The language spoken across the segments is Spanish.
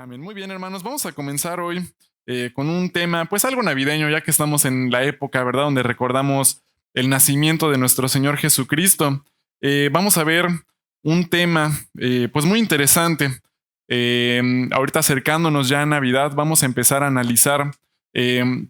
Amén. Muy bien, hermanos. Vamos a comenzar hoy con un tema, pues algo navideño, ya que estamos en la época, ¿verdad?, donde recordamos el nacimiento de nuestro Señor Jesucristo. Vamos a ver un tema, pues muy interesante. Ahorita acercándonos ya a Navidad, vamos a empezar a analizar,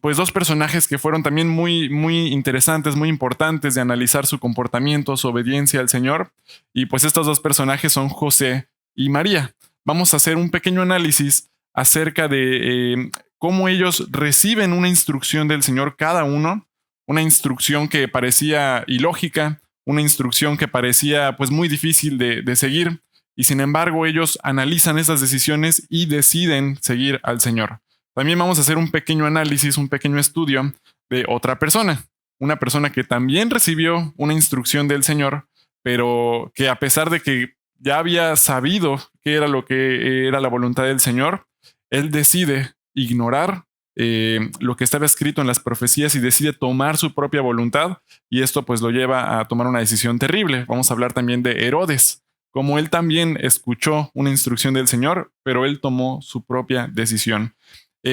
pues dos personajes que fueron también muy interesantes, muy importantes de analizar su comportamiento, su obediencia al Señor. Y pues estos dos personajes son José y María. Vamos a hacer un pequeño análisis acerca de cómo ellos reciben una instrucción del Señor cada uno, una instrucción que parecía ilógica, una instrucción que parecía pues muy difícil de seguir, y sin embargo ellos analizan esas decisiones y deciden seguir al Señor. También vamos a hacer un pequeño análisis, un pequeño estudio de otra persona, una persona que también recibió una instrucción del Señor, pero que a pesar de que ya había sabido qué era lo que era la voluntad del Señor, él decide ignorar lo que estaba escrito en las profecías y decide tomar su propia voluntad, y esto pues lo lleva a tomar una decisión terrible. Vamos a hablar también de Herodes, como él también escuchó una instrucción del Señor, pero él tomó su propia decisión.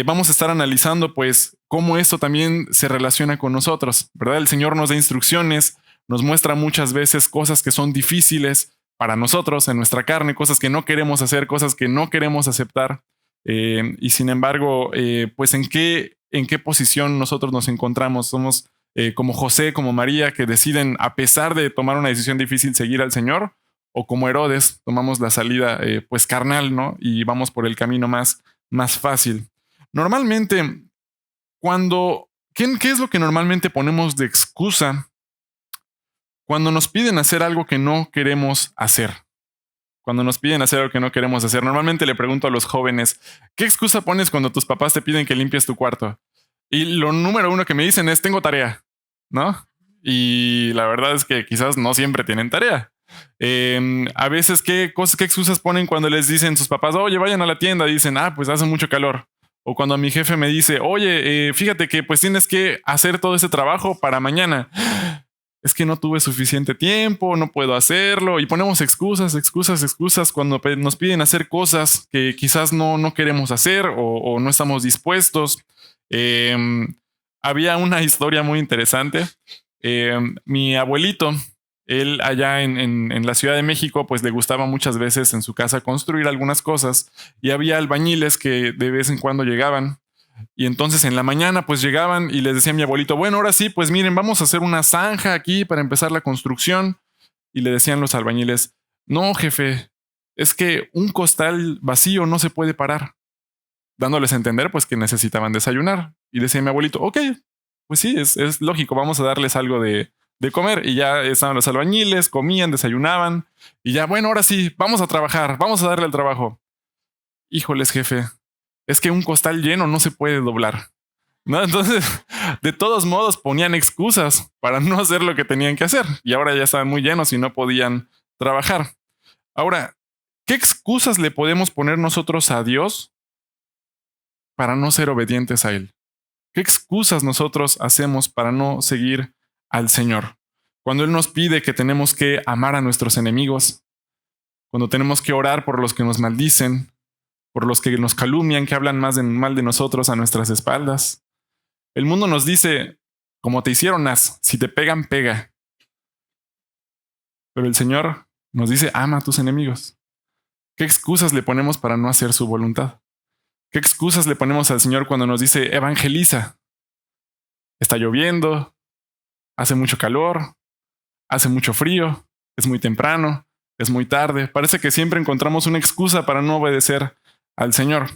Vamos a estar analizando pues cómo esto también se relaciona con nosotros, ¿verdad? El Señor nos da instrucciones, nos muestra muchas veces cosas que son difíciles para nosotros, en nuestra carne, cosas que no queremos hacer, cosas que no queremos aceptar. Y sin embargo, pues ¿en qué posición nosotros nos encontramos? Somos como José, como María, que deciden, a pesar de tomar una decisión difícil, seguir al Señor, o como Herodes, tomamos la salida pues carnal, ¿no? Y vamos por el camino más fácil. Normalmente, ¿qué es lo que normalmente ponemos de excusa cuando nos piden hacer algo que no queremos hacer? Cuando nos piden hacer algo que no queremos hacer, normalmente le pregunto a los jóvenes, ¿qué excusa pones cuando tus papás te piden que limpies tu cuarto? Y lo número uno que me dicen es, tengo tarea, ¿no? Y la verdad es que quizás no siempre tienen tarea. A veces, ¿qué excusas ponen cuando les dicen sus papás, oye, vayan a la tienda? Dicen, pues hace mucho calor. O cuando mi jefe me dice, oye, fíjate que pues tienes que hacer todo ese trabajo para mañana. Es que no tuve suficiente tiempo, no puedo hacerlo, y ponemos excusas cuando nos piden hacer cosas que quizás no queremos hacer o no estamos dispuestos. Había una historia muy interesante. Mi abuelito, él allá en la Ciudad de México, pues le gustaba muchas veces en su casa construir algunas cosas, y había albañiles que de vez en cuando llegaban. Y entonces en la mañana pues llegaban y les decía a mi abuelito, bueno, ahora sí, pues miren, vamos a hacer una zanja aquí para empezar la construcción. Y le decían los albañiles, no, jefe, es que un costal vacío no se puede parar, dándoles a entender pues que necesitaban desayunar. Y decía mi abuelito, ok, pues sí, es lógico, vamos a darles algo de comer. Y ya estaban los albañiles, comían, desayunaban, y ya, bueno, ahora sí, vamos a trabajar, vamos a darle el trabajo. Híjoles, jefe, es que un costal lleno no se puede doblar, ¿no? Entonces, de todos modos, ponían excusas para no hacer lo que tenían que hacer. Y ahora ya estaban muy llenos y no podían trabajar. Ahora, ¿qué excusas le podemos poner nosotros a Dios para no ser obedientes a Él? ¿Qué excusas nosotros hacemos para no seguir al Señor? Cuando Él nos pide que tenemos que amar a nuestros enemigos, cuando tenemos que orar por los que nos maldicen, por los que nos calumnian, que hablan mal de nosotros a nuestras espaldas. El mundo nos dice, como te hicieron, si te pegan, pega. Pero el Señor nos dice, ama a tus enemigos. ¿Qué excusas le ponemos para no hacer su voluntad? ¿Qué excusas le ponemos al Señor cuando nos dice, evangeliza? Está lloviendo, hace mucho calor, hace mucho frío, es muy temprano, es muy tarde. Parece que siempre encontramos una excusa para no obedecer al Señor.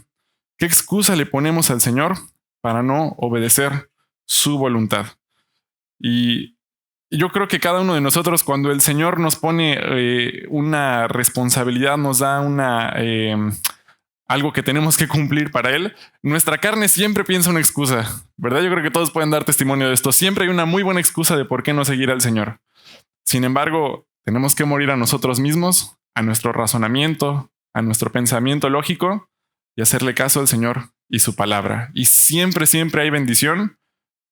¿Qué excusa le ponemos al Señor para no obedecer su voluntad? Y yo creo que cada uno de nosotros, cuando el Señor nos pone una responsabilidad, nos da algo que tenemos que cumplir para Él, nuestra carne siempre piensa una excusa, ¿verdad? Yo creo que todos pueden dar testimonio de esto. Siempre hay una muy buena excusa de por qué no seguir al Señor. Sin embargo, tenemos que morir a nosotros mismos, a nuestro razonamiento, a nuestro pensamiento lógico, y hacerle caso al Señor y su palabra. Y siempre hay bendición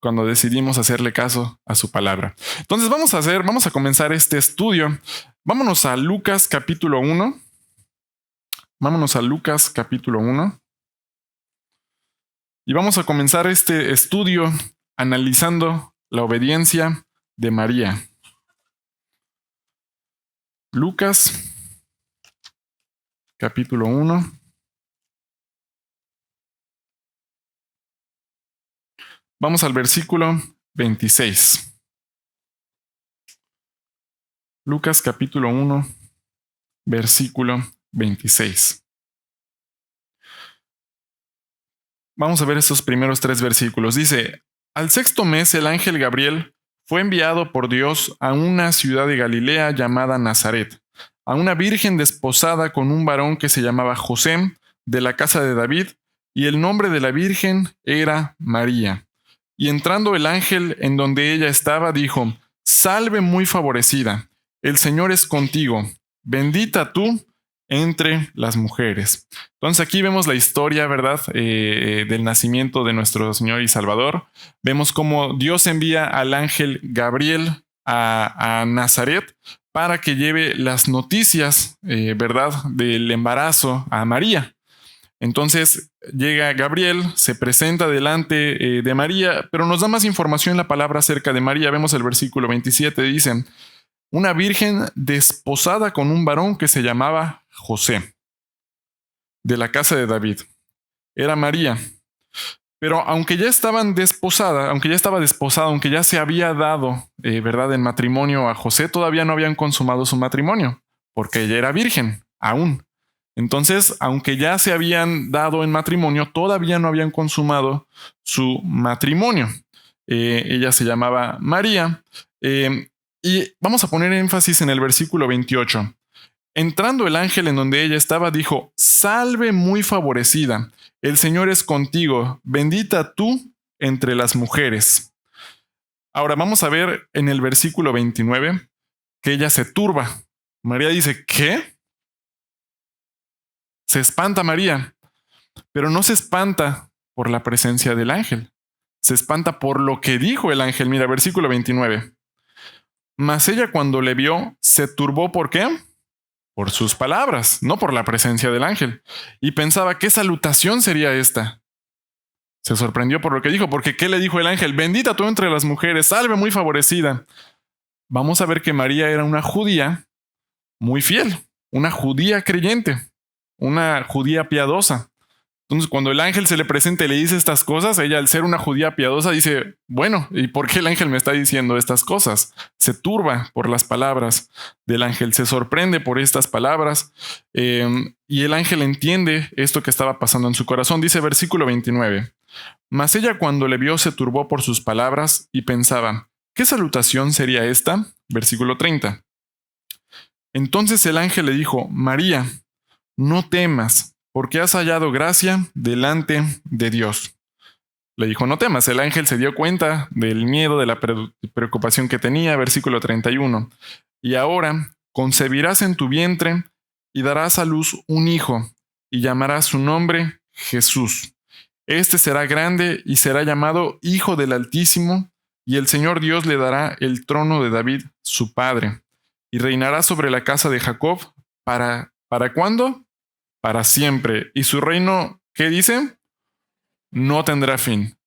cuando decidimos hacerle caso a su palabra. Entonces vamos a comenzar este estudio. Vámonos a Lucas capítulo 1. Vámonos a Lucas capítulo 1. Y vamos a comenzar este estudio analizando la obediencia de María. Lucas, capítulo 1. Vamos al versículo 26. Lucas, capítulo 1, versículo 26. Vamos a ver estos primeros 3 versículos. Dice, al sexto mes el ángel Gabriel fue enviado por Dios a una ciudad de Galilea llamada Nazaret, a una virgen desposada con un varón que se llamaba José, de la casa de David, y el nombre de la virgen era María. Y entrando el ángel en donde ella estaba, dijo, Salve muy favorecida, el Señor es contigo, bendita tú entre las mujeres. Entonces aquí vemos la historia, ¿verdad? Del nacimiento de nuestro Señor y Salvador. Vemos cómo Dios envía al ángel Gabriel a Nazaret para que lleve las noticias, ¿verdad? Del embarazo a María. Entonces llega Gabriel, se presenta delante de María, pero nos da más información la palabra acerca de María. Vemos el versículo 27, dicen, una virgen desposada con un varón que se llamaba José, de la casa de David. Era María. Pero aunque ya estaban desposada, aunque ya estaba desposada, aunque ya se había dado, ¿verdad?, en matrimonio a José, todavía no habían consumado su matrimonio, porque ella era virgen, aún. Entonces, aunque ya se habían dado en matrimonio, todavía no habían consumado su matrimonio. Ella se llamaba María. Y vamos a poner énfasis en el versículo 28. Entrando el ángel en donde ella estaba, dijo, Salve muy favorecida, el Señor es contigo, bendita tú entre las mujeres. Ahora vamos a ver en el versículo 29 que ella se turba. María dice, ¿qué? Se espanta María, pero no se espanta por la presencia del ángel. Se espanta por lo que dijo el ángel. Mira, versículo 29. Mas ella cuando le vio, se turbó, ¿por qué? Por sus palabras, no por la presencia del ángel. Y pensaba, ¿qué salutación sería esta? Se sorprendió por lo que dijo, porque ¿qué le dijo el ángel? Bendita tú entre las mujeres, salve muy favorecida. Vamos a ver que María era una judía muy fiel, una judía creyente, una judía piadosa. Entonces, cuando el ángel se le presenta y le dice estas cosas, ella, al ser una judía piadosa, dice, bueno, ¿y por qué el ángel me está diciendo estas cosas? Se turba por las palabras del ángel, se sorprende por estas palabras, y el ángel entiende esto que estaba pasando en su corazón. Dice versículo 29, mas ella cuando le vio se turbó por sus palabras y pensaba, ¿qué salutación sería esta? Versículo 30. Entonces el ángel le dijo, María, no temas, porque has hallado gracia delante de Dios. Le dijo, no temas. El ángel se dio cuenta del miedo, de la preocupación que tenía. Versículo 31. Y ahora concebirás en tu vientre y darás a luz un hijo, y llamarás su nombre Jesús. Este será grande y será llamado Hijo del Altísimo, y el Señor Dios le dará el trono de David, su padre, y reinará sobre la casa de Jacob ¿para cuándo? Para siempre. Y su reino, ¿qué dice? No tendrá fin.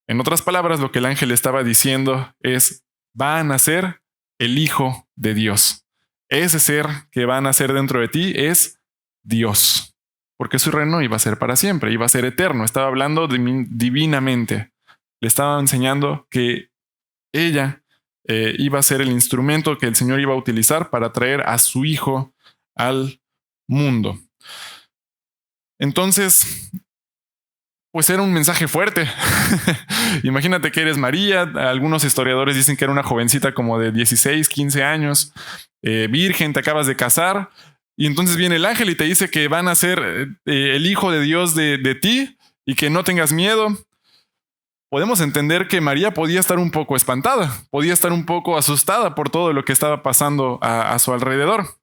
En otras palabras, lo que el ángel estaba diciendo es, va a nacer el Hijo de Dios. Ese ser que va a nacer dentro de ti es Dios. Porque su reino iba a ser para siempre, iba a ser eterno. Estaba hablando divinamente. Le estaba enseñando que ella iba a ser el instrumento que el Señor iba a utilizar para traer a su Hijo al mundo. Entonces, pues era un mensaje fuerte. Imagínate que eres María. Algunos historiadores dicen que era una jovencita como de 16, 15 años, virgen, te acabas de casar. Y entonces viene el ángel y te dice que van a ser el Hijo de Dios de ti y que no tengas miedo. Podemos entender que María podía estar un poco espantada, podía estar un poco asustada por todo lo que estaba pasando a su alrededor.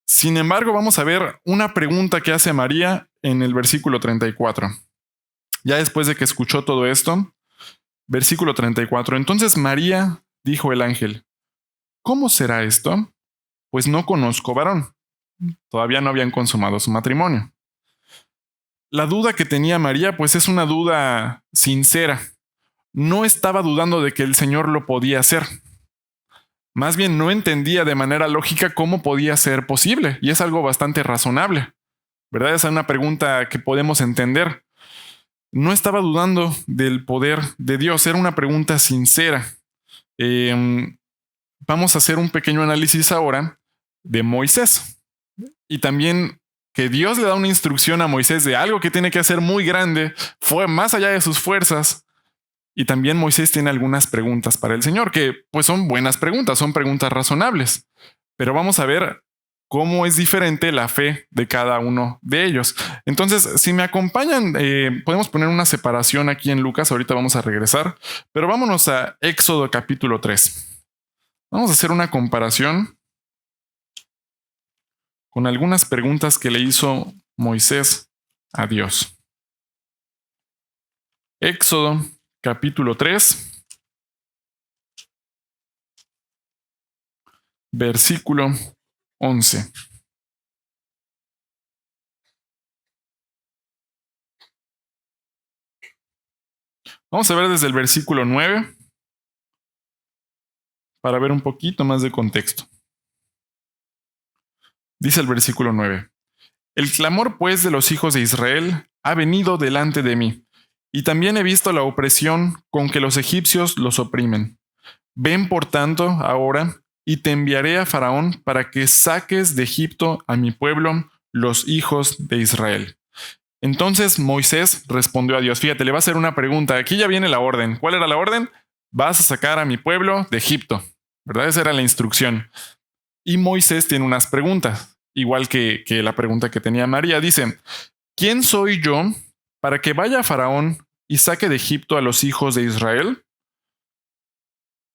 Sin embargo, vamos a ver una pregunta que hace María en el versículo 34. Ya después de que escuchó todo esto, versículo 34. Entonces María dijo el ángel, ¿cómo será esto? Pues no conozco varón. Todavía no habían consumado su matrimonio. La duda que tenía María, pues es una duda sincera. No estaba dudando de que el Señor lo podía hacer. Más bien no entendía de manera lógica cómo podía ser posible, y es algo bastante razonable, ¿verdad? Esa es una pregunta que podemos entender. No estaba dudando del poder de Dios, era una pregunta sincera. Vamos a hacer un pequeño análisis ahora de Moisés. Y también que Dios le da una instrucción a Moisés de algo que tiene que hacer muy grande, fue más allá de sus fuerzas. Y también Moisés tiene algunas preguntas para el Señor, que pues son buenas preguntas, son preguntas razonables. Pero vamos a ver cómo es diferente la fe de cada uno de ellos. Entonces, si me acompañan, podemos poner una separación aquí en Lucas, ahorita vamos a regresar, pero vámonos a Éxodo capítulo 3. Vamos a hacer una comparación con algunas preguntas que le hizo Moisés a Dios. Éxodo capítulo 3, versículo 11. Vamos a ver desde el versículo 9 para ver un poquito más de contexto. Dice el versículo 9. El clamor, pues, de los hijos de Israel ha venido delante de mí, y también he visto la opresión con que los egipcios los oprimen. Ven, por tanto, ahora, y te enviaré a Faraón para que saques de Egipto a mi pueblo, los hijos de Israel. Entonces Moisés respondió a Dios. Fíjate, le va a hacer una pregunta. Aquí ya viene la orden. ¿Cuál era la orden? Vas a sacar a mi pueblo de Egipto, ¿verdad? Esa era la instrucción. Y Moisés tiene unas preguntas, igual que la pregunta que tenía María. Dice, ¿quién soy yo para que vaya a Faraón y saque de Egipto a los hijos de Israel?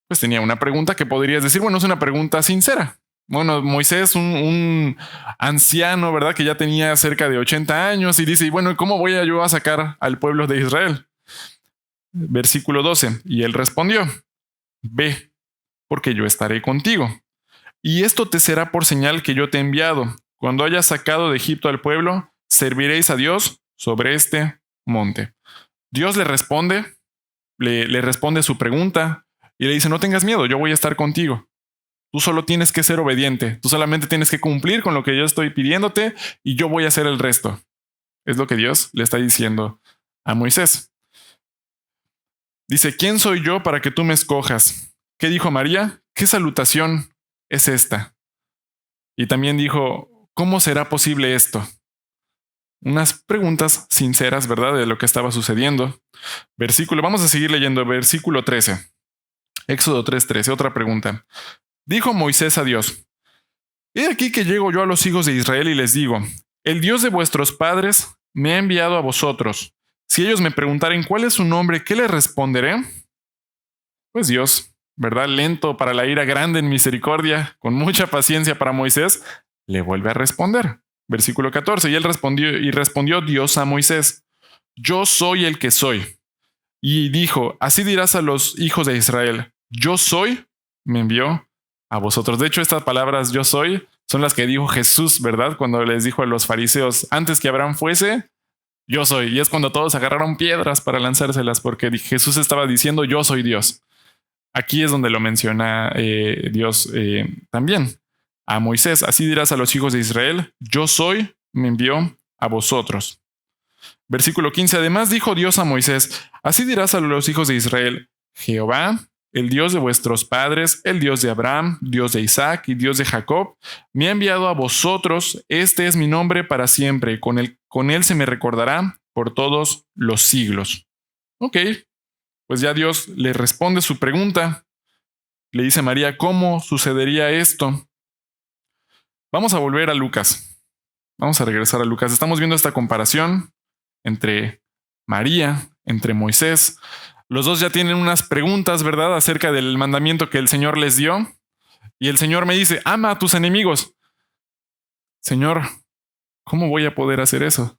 Pues tenía una pregunta que podrías decir, bueno, es una pregunta sincera. Bueno, Moisés, un anciano, ¿verdad? Que ya tenía cerca de 80 años y dice, bueno, ¿cómo voy yo a sacar al pueblo de Israel? Versículo 12. Y él respondió, ve, porque yo estaré contigo. Y esto te será por señal que yo te he enviado. Cuando hayas sacado de Egipto al pueblo, serviréis a Dios sobre este monte. Dios le responde, le responde su pregunta y le dice, no tengas miedo, yo voy a estar contigo. Tú solo tienes que ser obediente, tú solamente tienes que cumplir con lo que yo estoy pidiéndote y yo voy a hacer el resto. Es lo que Dios le está diciendo a Moisés. Dice, ¿quién soy yo para que tú me escojas? ¿Qué dijo María? ¿Qué salutación es esta? Y también dijo, ¿cómo será posible esto? Unas preguntas sinceras, ¿verdad? De lo que estaba sucediendo. Vamos a seguir leyendo, versículo 13. Éxodo 3:13, otra pregunta. Dijo Moisés a Dios, he aquí que llego yo a los hijos de Israel y les digo, el Dios de vuestros padres me ha enviado a vosotros. Si ellos me preguntaren cuál es su nombre, ¿qué les responderé? Pues Dios, ¿verdad? Lento para la ira, grande en misericordia, con mucha paciencia para Moisés, le vuelve a responder. Versículo 14, y él respondió Dios a Moisés, yo soy el que soy. Y dijo, así dirás a los hijos de Israel, yo soy, me envió a vosotros. De hecho, estas palabras yo soy son las que dijo Jesús, ¿verdad? Cuando les dijo a los fariseos, antes que Abraham fuese, yo soy. Y es cuando todos agarraron piedras para lanzárselas, porque Jesús estaba diciendo, yo soy Dios. Aquí es donde lo menciona Dios también a Moisés. Así dirás a los hijos de Israel, yo soy, me envió a vosotros. Versículo 15. Además dijo Dios a Moisés, así dirás a los hijos de Israel, Jehová, el Dios de vuestros padres, el Dios de Abraham, Dios de Isaac y Dios de Jacob, me ha enviado a vosotros, este es mi nombre para siempre, con él se me recordará por todos los siglos. Ok, pues ya Dios le responde su pregunta, le dice a María, ¿cómo sucedería esto? Vamos a volver a Lucas, vamos a regresar a Lucas, estamos viendo esta comparación entre María, entre Moisés. Los dos ya tienen unas preguntas, ¿verdad?, acerca del mandamiento que el Señor les dio. Y el Señor me dice, ama a tus enemigos. Señor, ¿cómo voy a poder hacer eso?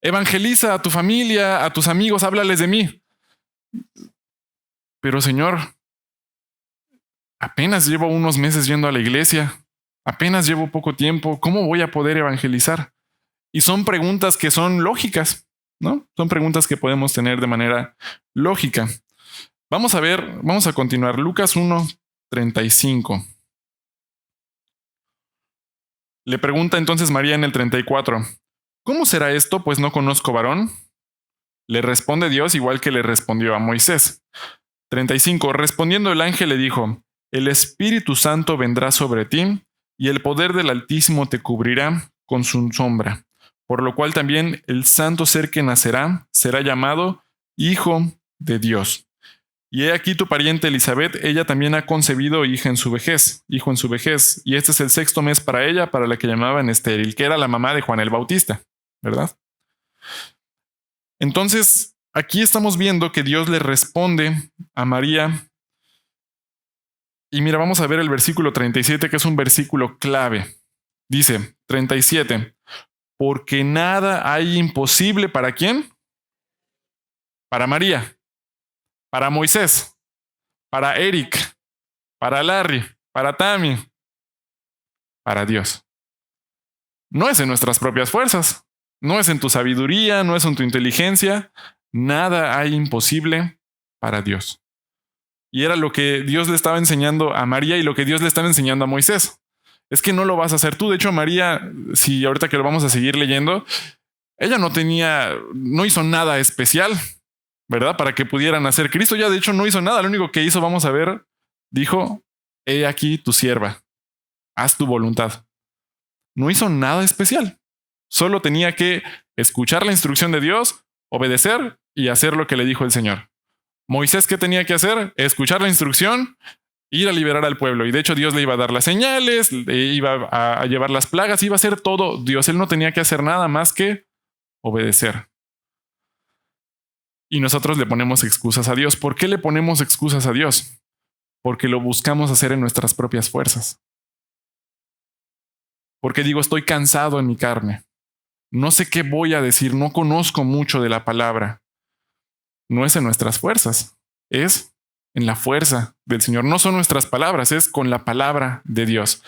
Evangeliza a tu familia, a tus amigos, háblales de mí. Pero Señor, apenas llevo unos meses yendo a la iglesia, apenas llevo poco tiempo, ¿cómo voy a poder evangelizar? Y son preguntas que son lógicas, ¿no? Son preguntas que podemos tener de manera lógica. Vamos a continuar. Lucas 1:35. Le pregunta entonces María en el 34, ¿cómo será esto? Pues no conozco varón. Le responde Dios igual que le respondió a Moisés. 35. Respondiendo el ángel le dijo, el Espíritu Santo vendrá sobre ti y el poder del Altísimo te cubrirá con su sombra, por lo cual también el santo ser que nacerá será llamado Hijo de Dios. Y he aquí tu pariente Elizabeth, ella también ha concebido hijo en su vejez, y este es el 6º mes para ella, para la que llamaban estéril, que era la mamá de Juan el Bautista, ¿verdad? Entonces, aquí estamos viendo que Dios le responde a María. Y mira, vamos a ver el versículo 37, que es un versículo clave. Dice, 37, porque nada hay imposible ¿para quién? Para María, para Moisés, para Eric, para Larry, para Tammy, para Dios. No es en nuestras propias fuerzas, no es en tu sabiduría, no es en tu inteligencia. Nada hay imposible para Dios. Y era lo que Dios le estaba enseñando a María y lo que Dios le estaba enseñando a Moisés. Es que no lo vas a hacer tú. De hecho, María, si ahorita que lo vamos a seguir leyendo, ella no hizo nada especial, ¿verdad? Para que pudieran nacer Cristo. Ya de hecho no hizo nada. Lo único que hizo, vamos a ver, dijo, he aquí tu sierva, haz tu voluntad. No hizo nada especial. Solo tenía que escuchar la instrucción de Dios, obedecer y hacer lo que le dijo el Señor. Moisés, ¿qué tenía que hacer? Escuchar la instrucción, ir a liberar al pueblo. Y de hecho Dios le iba a dar las señales, le iba a llevar las plagas, iba a hacer todo Dios. Él no tenía que hacer nada más que obedecer. Y nosotros le ponemos excusas a Dios. ¿Por qué le ponemos excusas a Dios? Porque lo buscamos hacer en nuestras propias fuerzas. Porque digo, estoy cansado en mi carne. No sé qué voy a decir, no conozco mucho de la palabra. No es en nuestras fuerzas, es en la fuerza del Señor. No son nuestras palabras, es con la palabra de Dios.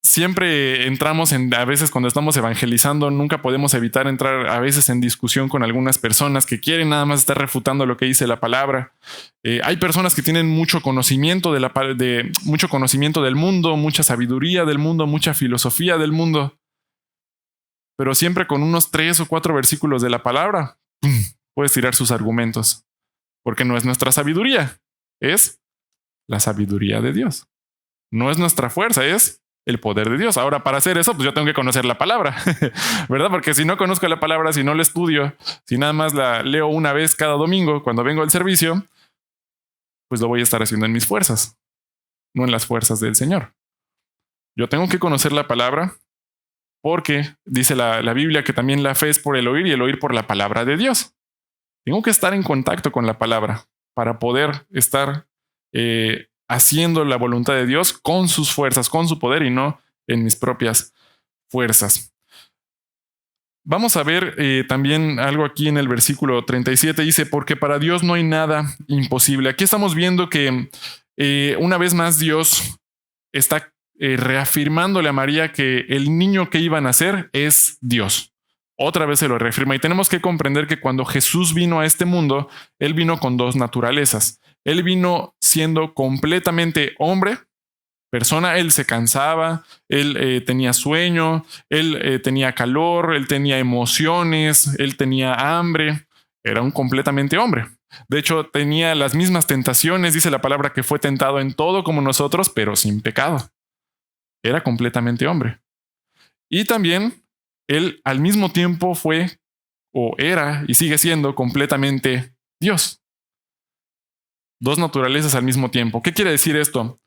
Siempre entramos a veces cuando estamos evangelizando, nunca podemos evitar entrar a veces en discusión con algunas personas que quieren nada más estar refutando lo que dice la palabra. Hay personas que tienen mucho conocimiento mucho conocimiento del mundo, mucha sabiduría del mundo, mucha filosofía del mundo, pero siempre con unos 3 o 4 versículos de la palabra, puedes tirar sus argumentos, porque no es nuestra sabiduría, es la sabiduría de Dios. No es nuestra fuerza, es el poder de Dios. Ahora, para hacer eso, pues yo tengo que conocer la palabra, ¿verdad? Porque si no conozco la palabra, si no la estudio, si nada más la leo una vez cada domingo cuando vengo al servicio, pues lo voy a estar haciendo en mis fuerzas, no en las fuerzas del Señor. Yo tengo que conocer la palabra porque dice la Biblia que también la fe es por el oír y el oír por la palabra de Dios. Tengo que estar en contacto con la palabra para poder estar haciendo la voluntad de Dios con sus fuerzas, con su poder y no en mis propias fuerzas. Vamos a ver también algo aquí en el versículo 37. Dice, porque para Dios no hay nada imposible. Aquí estamos viendo que una vez más Dios está reafirmándole a María que el niño que iba a nacer es Dios. Otra vez se lo reafirma y tenemos que comprender que cuando Jesús vino a este mundo, Él vino con 2 naturalezas. Él vino siendo completamente hombre, persona, Él se cansaba, Él tenía sueño, Él tenía calor, Él tenía emociones, Él tenía hambre, era un completamente hombre. De hecho, tenía las mismas tentaciones, dice la palabra que fue tentado en todo como nosotros, pero sin pecado. Era completamente hombre. Y también Él al mismo tiempo fue, o era, y sigue siendo completamente Dios. 2 naturalezas al mismo tiempo. ¿Qué quiere decir esto?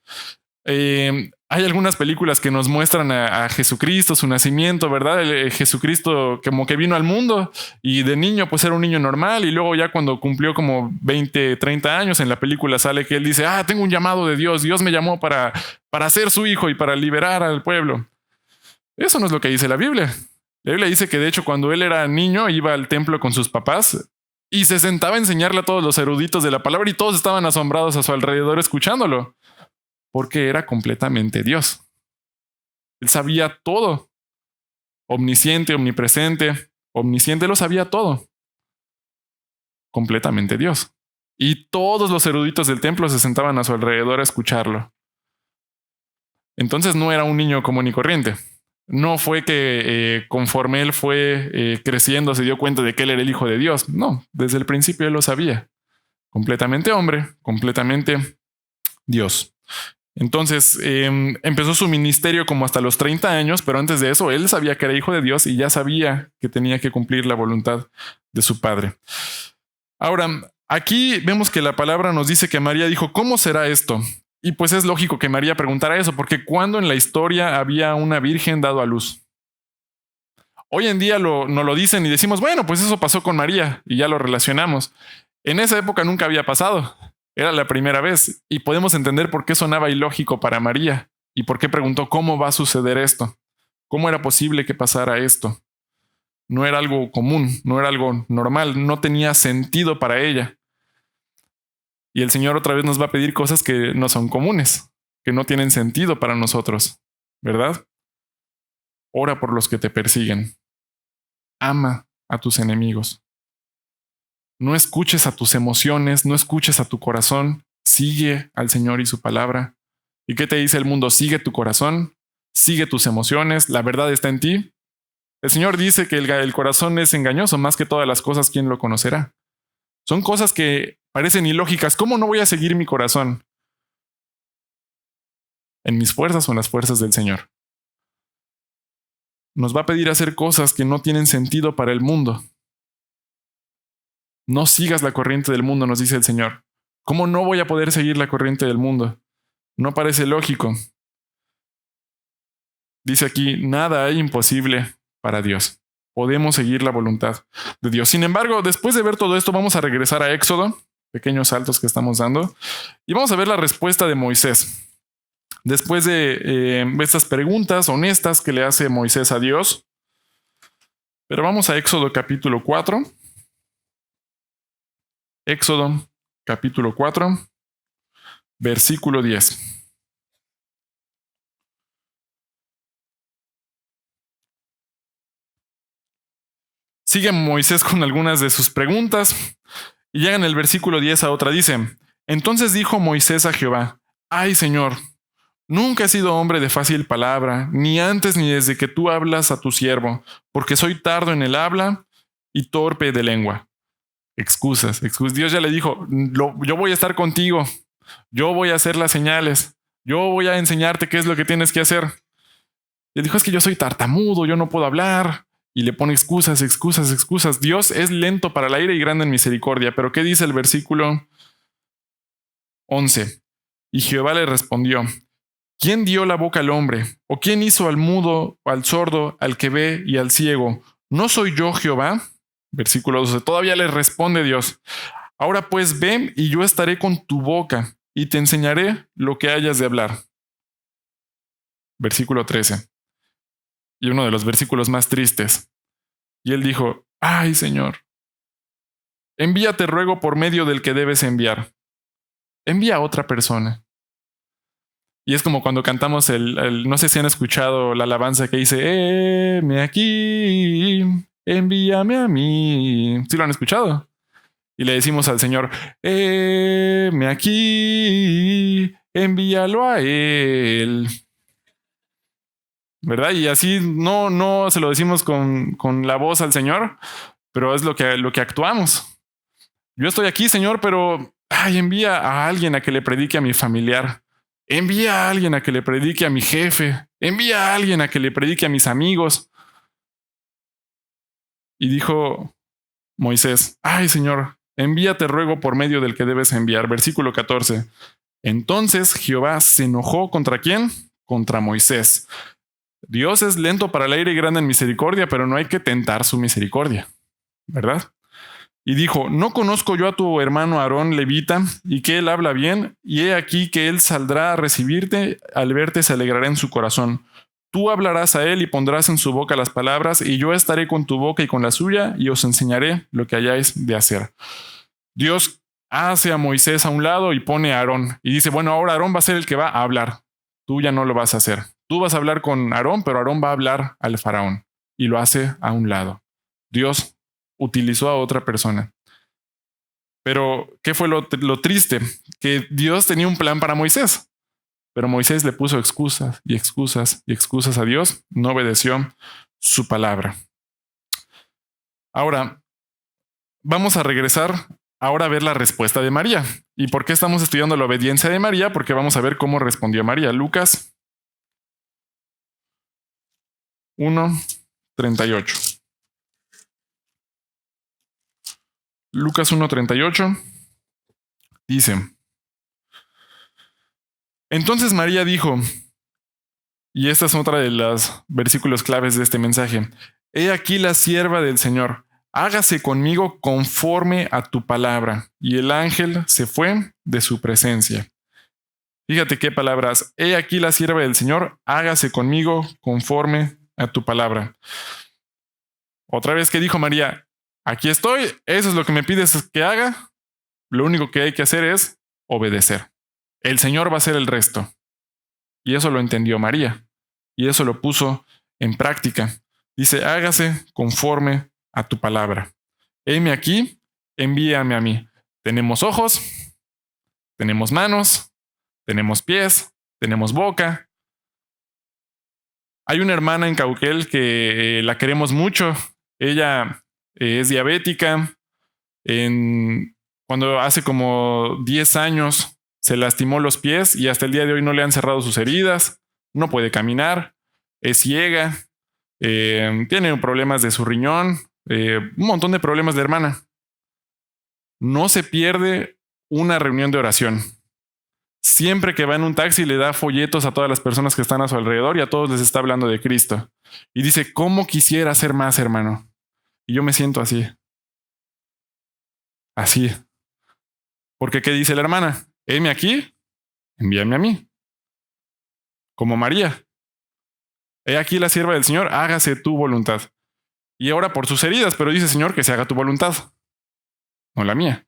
Hay algunas películas que nos muestran a Jesucristo, su nacimiento, ¿verdad? Jesucristo como que vino al mundo y de niño pues era un niño normal y luego ya cuando cumplió como 20, 30 años en la película sale que él dice, tengo un llamado de Dios, Dios me llamó para ser su hijo y para liberar al pueblo. Eso no es lo que dice la Biblia. La Biblia dice que de hecho cuando él era niño iba al templo con sus papás y se sentaba a enseñarle a todos los eruditos de la palabra y todos estaban asombrados a su alrededor escuchándolo, porque era completamente Dios. Él sabía todo. omnisciente, omnipresente, omnisciente, lo sabía todo. Completamente Dios. Y todos los eruditos del templo se sentaban a su alrededor a escucharlo. Entonces no era un niño común y corriente. No fue que conforme él fue creciendo se dio cuenta de que él era el hijo de Dios. No, desde el principio él lo sabía. Completamente hombre, completamente Dios. Entonces empezó su ministerio como hasta los 30 años, pero antes de eso él sabía que era hijo de Dios y ya sabía que tenía que cumplir la voluntad de su padre. Ahora, aquí vemos que la palabra nos dice que María dijo, ¿cómo será esto? Y pues es lógico que María preguntara eso, porque ¿cuándo en la historia había una virgen dado a luz? Hoy en día nos lo dicen y decimos, bueno, pues eso pasó con María y ya lo relacionamos. En esa época nunca había pasado. Era la primera vez y podemos entender por qué sonaba ilógico para María y por qué preguntó cómo va a suceder esto. ¿Cómo era posible que pasara esto? No era algo común, no era algo normal, no tenía sentido para ella. Y el Señor otra vez nos va a pedir cosas que no son comunes, que no tienen sentido para nosotros, ¿verdad? Ora por los que te persiguen. Ama a tus enemigos. No escuches a tus emociones, no escuches a tu corazón. Sigue al Señor y su palabra. ¿Y qué te dice el mundo? Sigue tu corazón, sigue tus emociones, la verdad está en ti. El Señor dice que el corazón es engañoso, más que todas las cosas, ¿quién lo conocerá? Son cosas que parecen ilógicas. ¿Cómo no voy a seguir mi corazón? ¿En mis fuerzas o en las fuerzas del Señor? Nos va a pedir hacer cosas que no tienen sentido para el mundo. No sigas la corriente del mundo, nos dice el Señor. ¿Cómo no voy a poder seguir la corriente del mundo? No parece lógico. Dice aquí, nada hay imposible para Dios. Podemos seguir la voluntad de Dios. Sin embargo, después de ver todo esto, vamos a regresar a Éxodo, pequeños saltos que estamos dando, y vamos a ver la respuesta de Moisés. Después de estas preguntas honestas que le hace Moisés a Dios, pero vamos a Éxodo capítulo 4. Éxodo capítulo 4, versículo 10. Sigue Moisés con algunas de sus preguntas y llega en el versículo 10 a otra. Dice, entonces dijo Moisés a Jehová, ay Señor, nunca he sido hombre de fácil palabra, ni antes ni desde que tú hablas a tu siervo, porque soy tardo en el habla y torpe de lengua. Excusas. Dios ya le dijo, yo voy a estar contigo, yo voy a hacer las señales, yo voy a enseñarte qué es lo que tienes que hacer. Le dijo, es que yo soy tartamudo, yo no puedo hablar. Y le pone excusas. Dios es lento para la ira y grande en misericordia. Pero ¿qué dice el versículo 11? Y Jehová le respondió, ¿quién dio la boca al hombre? ¿O quién hizo al mudo, al sordo, al que ve y al ciego? ¿No soy yo Jehová? Versículo 12. Todavía le responde Dios. Ahora pues ven y yo estaré con tu boca y te enseñaré lo que hayas de hablar. Versículo 13. Y uno de los versículos más tristes. Y él dijo, ay Señor, envíate ruego por medio del que debes enviar. Envía a otra persona. Y es como cuando cantamos no sé si han escuchado la alabanza que dice, me aquí, envíame a mí. ¿Sí lo han escuchado? Y le decimos al Señor, me aquí, envíalo a él. ¿Verdad? Y así no se lo decimos con la voz al Señor, pero es lo que actuamos. Yo estoy aquí, Señor, pero envía a alguien a que le predique a mi familiar. Envía a alguien a que le predique a mi jefe. Envía a alguien a que le predique a mis amigos. Y dijo Moisés, ay, Señor, envíate ruego por medio del que debes enviar. Versículo 14. Entonces Jehová se enojó ¿contra quién? Contra Moisés. Dios es lento para el aire y grande en misericordia, pero no hay que tentar su misericordia, ¿verdad? Y dijo, ¿no conozco yo a tu hermano Aarón levita y que él habla bien? Y he aquí que él saldrá a recibirte, al verte se alegrará en su corazón. Tú hablarás a él y pondrás en su boca las palabras, y yo estaré con tu boca y con la suya, y os enseñaré lo que hayáis de hacer. Dios hace a Moisés a un lado y pone a Aarón. Y dice, bueno, ahora Aarón va a ser el que va a hablar. Tú ya no lo vas a hacer. Tú vas a hablar con Aarón, pero Aarón va a hablar al faraón. y lo hace a un lado. Dios utilizó a otra persona. Pero, ¿qué fue lo triste? Que Dios tenía un plan para Moisés, pero Moisés le puso excusas y excusas y excusas a Dios, no obedeció su palabra. Ahora, vamos a regresar ahora a ver la respuesta de María. ¿Y por qué estamos estudiando la obediencia de María? Porque vamos a ver cómo respondió María. Lucas 1:38. Lucas 1:38 dice: Entonces María dijo, y esta es otra de los versículos claves de este mensaje: He aquí la sierva del Señor, hágase conmigo conforme a tu palabra. Y el ángel se fue de su presencia. Fíjate qué palabras. He aquí la sierva del Señor, hágase conmigo conforme a tu palabra. Otra vez que dijo María: aquí estoy, eso es lo que me pides que haga. Lo único que hay que hacer es obedecer. El Señor va a hacer el resto. Y eso lo entendió María. Y eso lo puso en práctica. Dice: hágase conforme a tu palabra. Heme aquí, envíame a mí. Tenemos ojos, tenemos manos, tenemos pies, tenemos boca. Hay una hermana en Cauquel que la queremos mucho. Ella es diabética. Cuando hace como 10 años se lastimó los pies y hasta el día de hoy no le han cerrado sus heridas. No puede caminar, es ciega, tiene problemas de su riñón, un montón de problemas de hermana. No se pierde una reunión de oración. Siempre que va en un taxi le da folletos a todas las personas que están a su alrededor y a todos les está hablando de Cristo. Y dice: ¿cómo quisiera hacer más, hermano? Y yo me siento así. Así. Porque ¿qué dice la hermana? Heme aquí, envíame a mí. Como María. He aquí la sierva del Señor, hágase tu voluntad. Y ora por sus heridas, pero dice: Señor, que se haga tu voluntad, no la mía.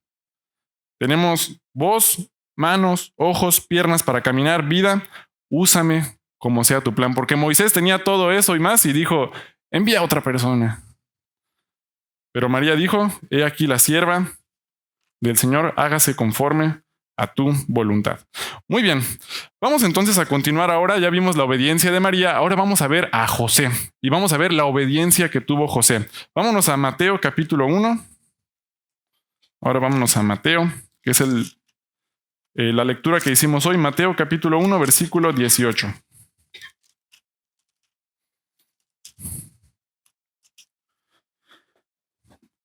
Tenemos voz, manos, ojos, piernas para caminar, vida. Úsame como sea tu plan. Porque Moisés tenía todo eso y más y dijo: envía a otra persona. Pero María dijo: he aquí la sierva del Señor, hágase conforme a tu voluntad. Muy bien, vamos entonces a continuar ahora. Ya vimos la obediencia de María, ahora vamos a ver a José y vamos a ver la obediencia que tuvo José. Vámonos a Mateo capítulo 1. Ahora vámonos a Mateo, que es la lectura que hicimos hoy. Mateo capítulo 1, versículo 18.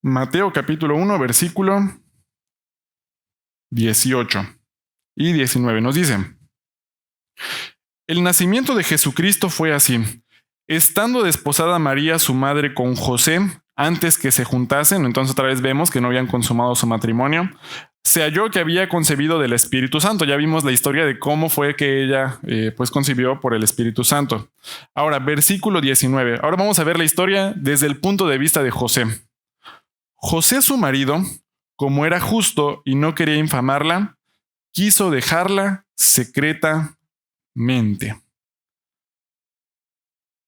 Mateo capítulo 1, versículo 18 y 19 nos dice: el nacimiento de Jesucristo fue así. Estando desposada María, su madre, con José, antes que se juntasen, entonces otra vez vemos que no habían consumado su matrimonio, se halló que había concebido del Espíritu Santo. Ya vimos la historia de cómo fue que ella pues concibió por el Espíritu Santo. Ahora, versículo 19. Ahora vamos a ver la historia desde el punto de vista de José. José, su marido, como era justo y no quería infamarla, quiso dejarla secretamente.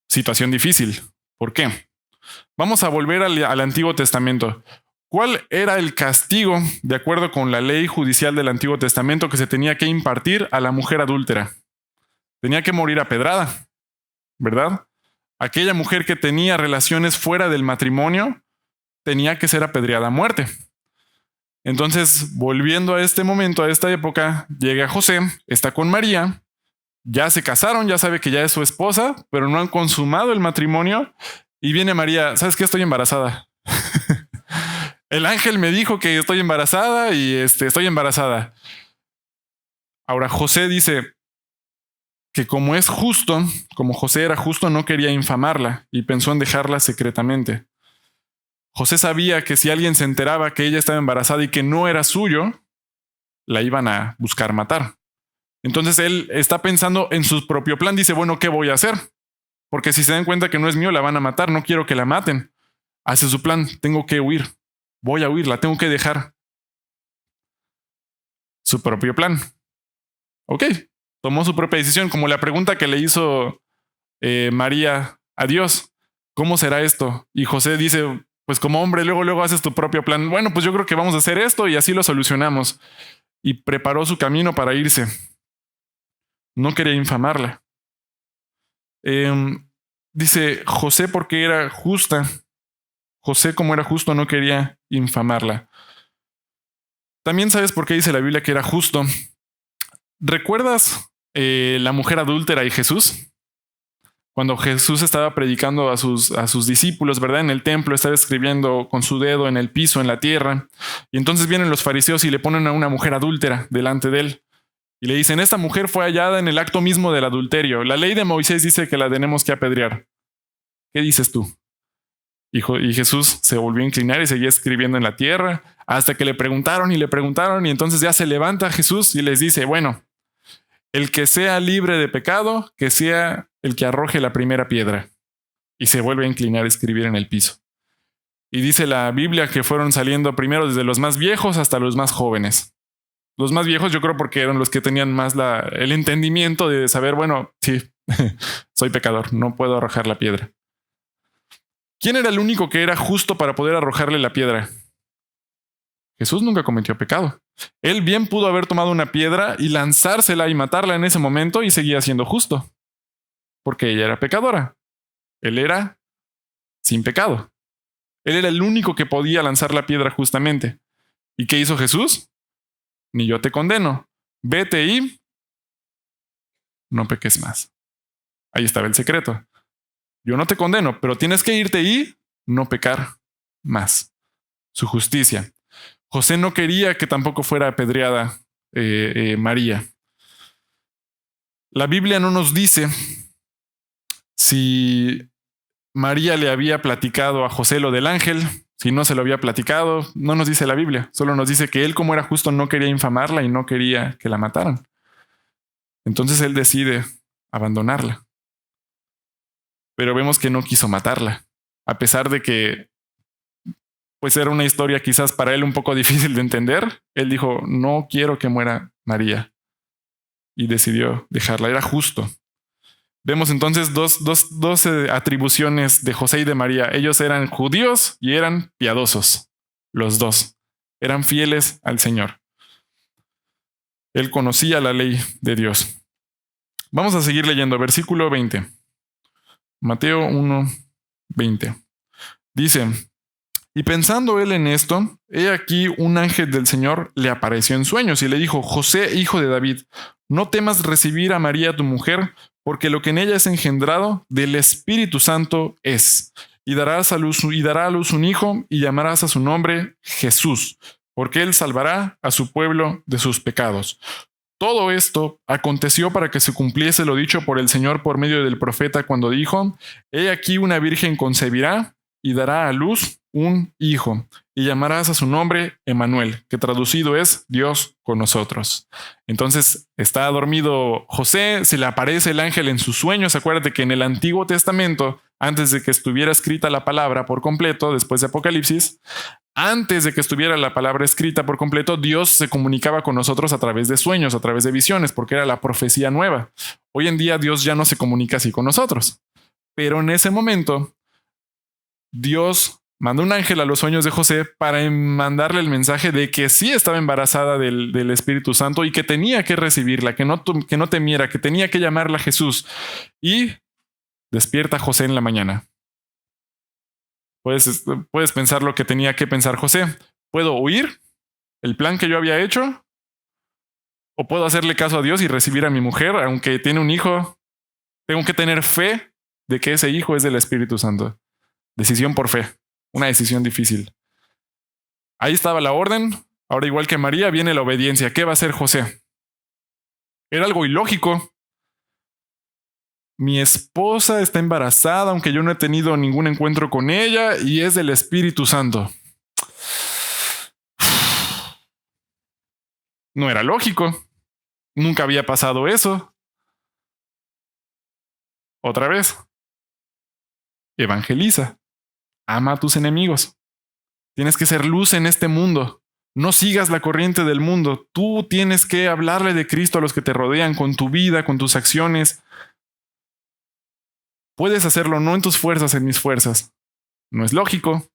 Situación difícil. ¿Por qué? Vamos a volver al Antiguo Testamento. ¿Cuál era el castigo, de acuerdo con la ley judicial del Antiguo Testamento, que se tenía que impartir a la mujer adúltera? Tenía que morir apedrada, ¿verdad? Aquella mujer que tenía relaciones fuera del matrimonio tenía que ser apedreada a muerte. Entonces, volviendo a este momento, a esta época, llega José, está con María, ya se casaron, ya sabe que ya es su esposa, pero no han consumado el matrimonio. Y viene María: ¿sabes qué? Estoy embarazada. El ángel me dijo que estoy embarazada y estoy embarazada. Ahora José dice que como es justo, como José era justo, no quería infamarla y pensó en dejarla secretamente. José sabía que si alguien se enteraba que ella estaba embarazada y que no era suyo, la iban a buscar matar. Entonces él está pensando en su propio plan. Dice: bueno, ¿qué voy a hacer? Porque si se dan cuenta que no es mío, la van a matar. No quiero que la maten. Hace su plan: tengo que huir. Voy a huir, la tengo que dejar. Su propio plan. Ok, tomó su propia decisión, como la pregunta que le hizo María a Dios: ¿cómo será esto? Y José dice, pues como hombre, luego haces tu propio plan. Bueno, pues yo creo que vamos a hacer esto y así lo solucionamos. Y preparó su camino para irse. No quería infamarla. Dice José porque era justa. José, como era justo, no quería infamarla. También sabes por qué dice la Biblia que era justo. ¿Recuerdas la mujer adúltera y Jesús? Cuando Jesús estaba predicando a sus discípulos, ¿verdad? En el templo, estaba escribiendo con su dedo en el piso, en la tierra. Y entonces vienen los fariseos y le ponen a una mujer adúltera delante de él. Y le dicen, esta mujer fue hallada en el acto mismo del adulterio. La ley de Moisés dice que la tenemos que apedrear. ¿Qué dices tú? Y Jesús se volvió a inclinar y seguía escribiendo en la tierra hasta que le preguntaron y entonces ya se levanta Jesús y les dice, bueno, el que sea libre de pecado, que sea el que arroje la primera piedra. Y se vuelve a inclinar a escribir en el piso. Y dice la Biblia que fueron saliendo primero desde los más viejos hasta los más jóvenes. Los más viejos yo creo porque eran los que tenían más el entendimiento de saber, bueno, sí, soy pecador, no puedo arrojar la piedra. ¿Quién era el único que era justo para poder arrojarle la piedra? Jesús nunca cometió pecado. Él bien pudo haber tomado una piedra y lanzársela y matarla en ese momento y seguía siendo justo. Porque ella era pecadora. Él era sin pecado. Él era el único que podía lanzar la piedra justamente. ¿Y qué hizo Jesús? Ni yo te condeno. Vete y no peques más. Ahí estaba el secreto. Yo no te condeno, pero tienes que irte y no pecar más. Su justicia. José no quería que tampoco fuera apedreada María. La Biblia no nos dice si María le había platicado a José lo del ángel, si no se lo había platicado, no nos dice la Biblia, solo nos dice que él, como era justo, no quería infamarla y no quería que la mataran. Entonces él decide abandonarla. Pero vemos que no quiso matarla, a pesar de que pues era una historia quizás para él un poco difícil de entender. Él dijo, no quiero que muera María. Y decidió dejarla, era justo. Vemos entonces dos atribuciones de José y de María. Ellos eran judíos y eran piadosos. Los dos. Eran fieles al Señor. Él conocía la ley de Dios. Vamos a seguir leyendo. Versículo 20. Mateo 1, 20. Dice, y pensando él en esto, he aquí un ángel del Señor le apareció en sueños y le dijo, José, hijo de David, no temas recibir a María tu mujer, porque lo que en ella es engendrado del Espíritu Santo es. Y dará a luz un hijo y llamarás a su nombre Jesús, porque él salvará a su pueblo de sus pecados. Todo esto aconteció para que se cumpliese lo dicho por el Señor por medio del profeta cuando dijo, he aquí una virgen concebirá y dará a luz un hijo, y llamarás a su nombre Emmanuel, que traducido es Dios con nosotros. Entonces está dormido José, se le aparece el ángel en sus sueños. Acuérdate que en el Antiguo Testamento, antes de que estuviera escrita la palabra por completo, después de Apocalipsis, antes de que estuviera la palabra escrita por completo, Dios se comunicaba con nosotros a través de sueños, a través de visiones, porque era la profecía nueva. Hoy en día Dios ya no se comunica así con nosotros. Pero en ese momento, Dios mandó un ángel a los sueños de José para mandarle el mensaje de que sí estaba embarazada del Espíritu Santo y que tenía que recibirla, que no temiera, que tenía que llamarla Jesús. Y despierta José en la mañana. Puedes pensar lo que tenía que pensar José. ¿Puedo huir? ¿El plan que yo había hecho? ¿O puedo hacerle caso a Dios y recibir a mi mujer, aunque tiene un hijo? Tengo que tener fe de que ese hijo es del Espíritu Santo. Decisión por fe. Una decisión difícil. Ahí estaba la orden. Ahora, igual que María, viene la obediencia. ¿Qué va a hacer José? Era algo ilógico. Mi esposa está embarazada, aunque yo no he tenido ningún encuentro con ella, y es del Espíritu Santo. No era lógico. Nunca había pasado eso. Otra vez. Evangeliza. Ama a tus enemigos. Tienes que ser luz en este mundo. No sigas la corriente del mundo. Tú tienes que hablarle de Cristo a los que te rodean con tu vida, con tus acciones. Puedes hacerlo no en tus fuerzas, en mis fuerzas. No es lógico,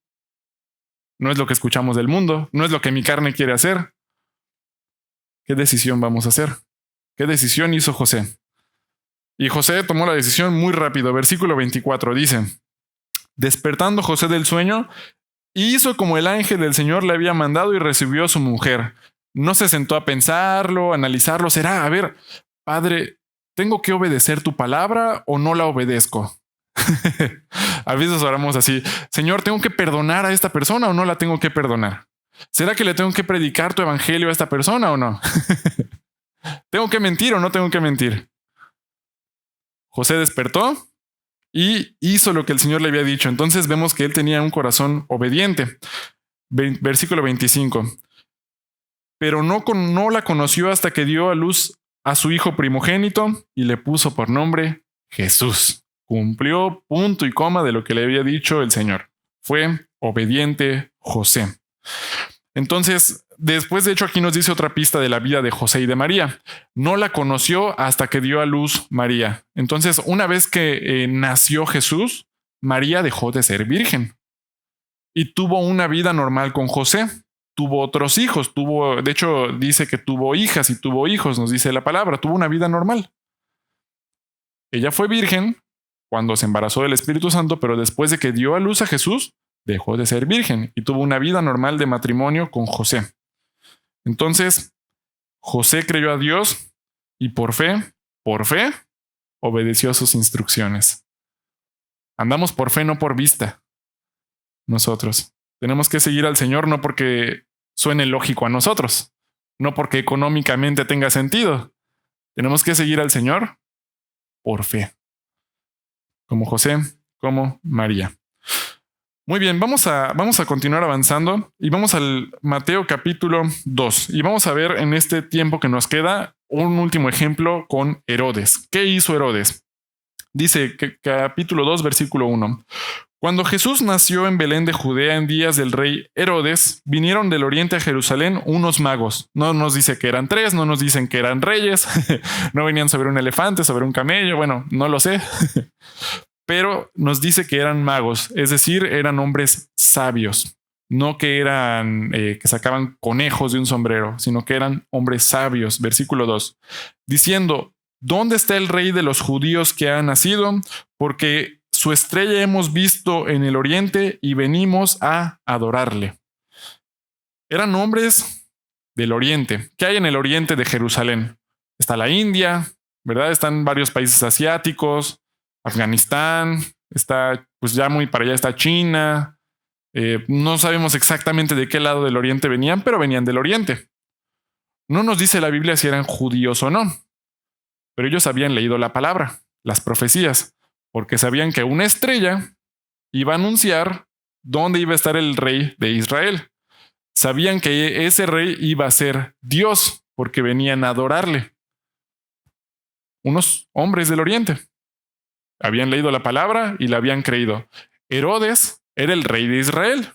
no es lo que escuchamos del mundo, no es lo que mi carne quiere hacer. ¿Qué decisión vamos a hacer? ¿Qué decisión hizo José? Y José tomó la decisión muy rápido. Versículo 24 dice, despertando José del sueño, hizo como el ángel del Señor le había mandado y recibió a su mujer. No se sentó a pensarlo, a analizarlo. ¿Será, a ver, padre, tengo que obedecer tu palabra o no la obedezco? A veces oramos así, Señor, ¿tengo que perdonar a esta persona o no la tengo que perdonar? ¿Será que le tengo que predicar tu evangelio a esta persona o no? ¿Tengo que mentir o no tengo que mentir? José despertó y hizo lo que el Señor le había dicho. Entonces vemos que él tenía un corazón obediente. Versículo 25. Pero no la conoció hasta que dio a luz a su hijo primogénito y le puso por nombre Jesús. Cumplió punto y coma de lo que le había dicho el Señor. Fue obediente José. Entonces, después de hecho aquí nos dice otra pista de la vida de José y de María. No la conoció hasta que dio a luz María. Entonces, una vez que nació Jesús, María dejó de ser virgen y tuvo una vida normal con José. Tuvo otros hijos, de hecho dice que tuvo hijas y tuvo hijos, nos dice la palabra, tuvo una vida normal. Ella fue virgen cuando se embarazó del Espíritu Santo, pero después de que dio a luz a Jesús, dejó de ser virgen y tuvo una vida normal de matrimonio con José. Entonces, José creyó a Dios y por fe, obedeció sus instrucciones. Andamos por fe, no por vista. Nosotros tenemos que seguir al Señor no porque suene lógico a nosotros, no porque económicamente tenga sentido. Tenemos que seguir al Señor por fe. Como José, como María. Muy bien, vamos a continuar avanzando y vamos al Mateo capítulo 2 y vamos a ver en este tiempo que nos queda un último ejemplo con Herodes. ¿Qué hizo Herodes? Dice que capítulo 2, versículo 1. Cuando Jesús nació en Belén de Judea en días del rey Herodes, vinieron del oriente a Jerusalén unos magos. No nos dice que eran tres, no nos dicen que eran reyes, no venían sobre un elefante, sobre un camello, bueno, no lo sé. Pero nos dice que eran magos, es decir, eran hombres sabios, no que eran que sacaban conejos de un sombrero, sino que eran hombres sabios. Versículo 2, diciendo, ¿dónde está el rey de los judíos que ha nacido? Porque su estrella hemos visto en el oriente y venimos a adorarle. Eran hombres del oriente. ¿Qué hay en el oriente de Jerusalén? Está la India, ¿verdad? Están varios países asiáticos, Afganistán, está, pues ya muy para allá está China. No sabemos exactamente de qué lado del oriente venían, pero venían del oriente. No nos dice la Biblia si eran judíos o no, pero ellos habían leído la palabra, las profecías, porque sabían que una estrella iba a anunciar dónde iba a estar el rey de Israel. Sabían que ese rey iba a ser Dios, porque venían a adorarle. Unos hombres del oriente. Habían leído la palabra y la habían creído. Herodes era el rey de Israel.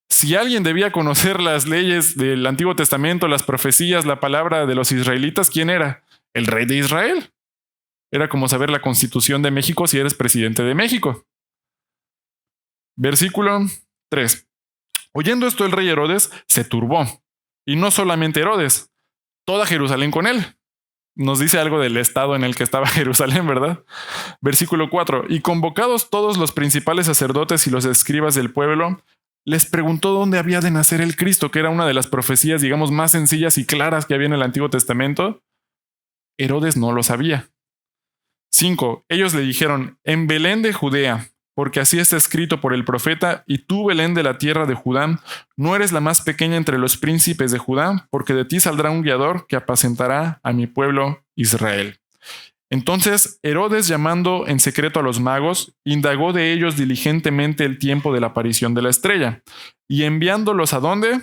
Si alguien debía conocer las leyes del Antiguo Testamento, las profecías, la palabra de los israelitas, ¿quién era? El rey de Israel. Era como saber la Constitución de México si eres presidente de México. Versículo 3. Oyendo esto, el rey Herodes se turbó. Y no solamente Herodes, toda Jerusalén con él. Nos dice algo del estado en el que estaba Jerusalén, ¿verdad? Versículo 4. Y convocados todos los principales sacerdotes y los escribas del pueblo, les preguntó dónde había de nacer el Cristo, que era una de las profecías, digamos, más sencillas y claras que había en el Antiguo Testamento. Herodes no lo sabía. 5. Ellos le dijeron, en Belén de Judea, porque así está escrito por el profeta, y tú, Belén de la tierra de Judá, no eres la más pequeña entre los príncipes de Judá, porque de ti saldrá un guiador que apacentará a mi pueblo Israel. Entonces Herodes, llamando en secreto a los magos, indagó de ellos diligentemente el tiempo de la aparición de la estrella, y enviándolos ¿a dónde?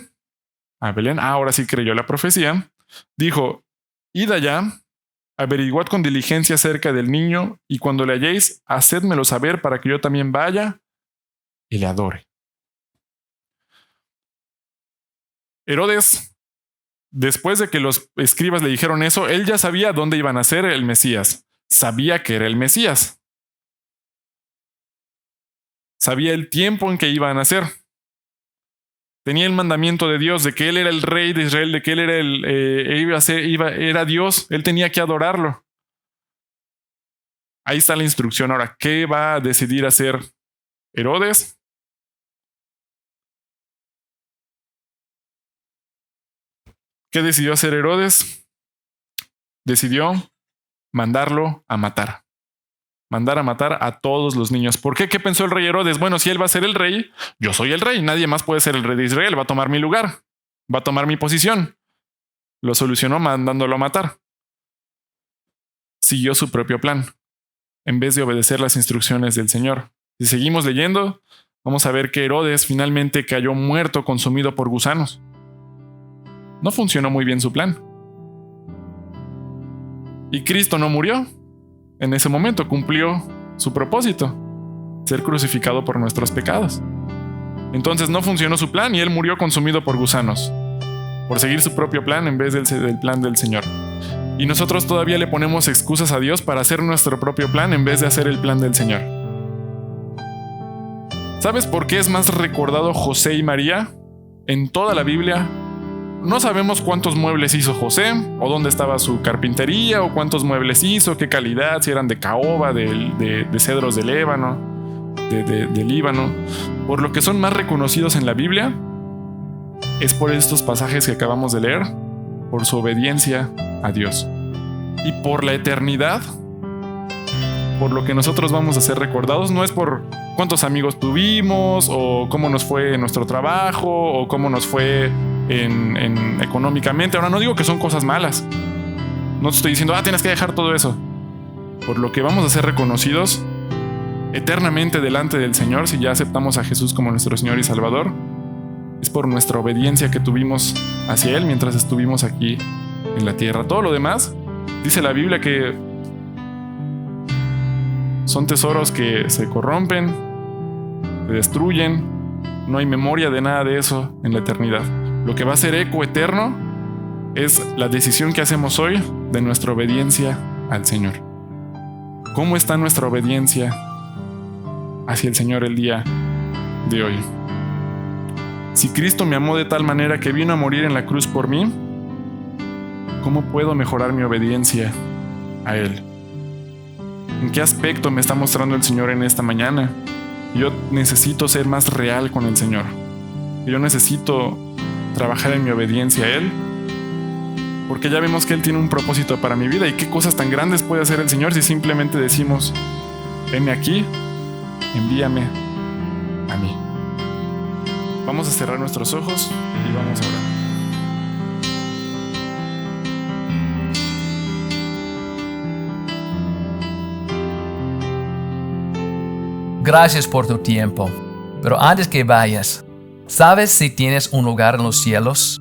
A Belén. Ahora sí creyó la profecía. Dijo, id allá, averiguad con diligencia acerca del niño, y cuando le halléis, hacedmelo saber para que yo también vaya y le adore. Herodes, después de que los escribas le dijeron eso, él ya sabía dónde iba a nacer el Mesías. Sabía que era el Mesías. sabía el tiempo en que iba a nacer. Tenía el mandamiento de Dios de que Él era el rey de Israel, de que Él era era Dios. Él tenía que adorarlo. Ahí está la instrucción. Ahora, ¿qué va a decidir hacer Herodes? ¿Qué decidió hacer Herodes? Decidió mandarlo a matar. Mandar a matar a todos los niños. ¿Por qué? ¿Qué pensó el rey Herodes? Bueno, si él va a ser el rey, yo soy el rey. Nadie más puede ser el rey de Israel. Va a tomar mi lugar. Va a tomar mi posición. Lo solucionó mandándolo a matar. Siguió su propio plan, en vez de obedecer las instrucciones del Señor. Si seguimos leyendo, vamos a ver que Herodes finalmente cayó muerto, consumido por gusanos. No funcionó muy bien su plan. Y Cristo no murió. En ese momento cumplió su propósito, ser crucificado por nuestros pecados. Entonces no funcionó su plan y Él murió consumido por gusanos, por seguir su propio plan en vez del plan del Señor. Y nosotros todavía le ponemos excusas a Dios para hacer nuestro propio plan en vez de hacer el plan del Señor. ¿Sabes por qué es más recordado José y María en toda la Biblia? No sabemos cuántos muebles hizo José, o dónde estaba su carpintería, o cuántos muebles hizo, qué calidad, si eran de caoba, de cedros de Líbano, de Líbano. Por lo que son más reconocidos en la Biblia, es por estos pasajes que acabamos de leer, por su obediencia a Dios. Y por la eternidad, por lo que nosotros vamos a ser recordados, no es por cuántos amigos tuvimos, o cómo nos fue en nuestro trabajo, o cómo nos fue económicamente. Ahora, no digo que son cosas malas. No te estoy diciendo, tienes que dejar todo eso. Por lo que vamos a ser reconocidos eternamente delante del Señor, si ya aceptamos a Jesús como nuestro Señor y Salvador, es por nuestra obediencia que tuvimos hacia Él mientras estuvimos aquí en la tierra. Todo lo demás, dice la Biblia que son tesoros que se corrompen, se destruyen. No hay memoria de nada de eso en la eternidad. Lo que va a ser eco eterno es la decisión que hacemos hoy de nuestra obediencia al Señor. ¿Cómo está nuestra obediencia hacia el Señor el día de hoy? Si Cristo me amó de tal manera que vino a morir en la cruz por mí, ¿cómo puedo mejorar mi obediencia a Él? ¿En qué aspecto me está mostrando el Señor en esta mañana? Yo necesito ser más real con el Señor. Yo necesito trabajar en mi obediencia a Él, porque ya vemos que Él tiene un propósito para mi vida. Y qué cosas tan grandes puede hacer el Señor si simplemente decimos: heme aquí, envíame a mí. Vamos a cerrar nuestros ojos y vamos a orar. Gracias por tu tiempo. Pero antes que vayas, ¿sabes si tienes un lugar en los cielos?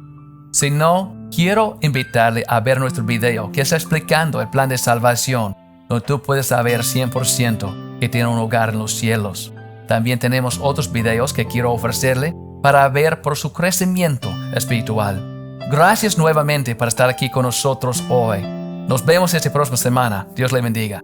Si no, quiero invitarle a ver nuestro video que está explicando el plan de salvación, donde tú puedes saber 100% que tiene un lugar en los cielos. También tenemos otros videos que quiero ofrecerle para ver por su crecimiento espiritual. Gracias nuevamente por estar aquí con nosotros hoy. Nos vemos esta próxima semana. Dios le bendiga.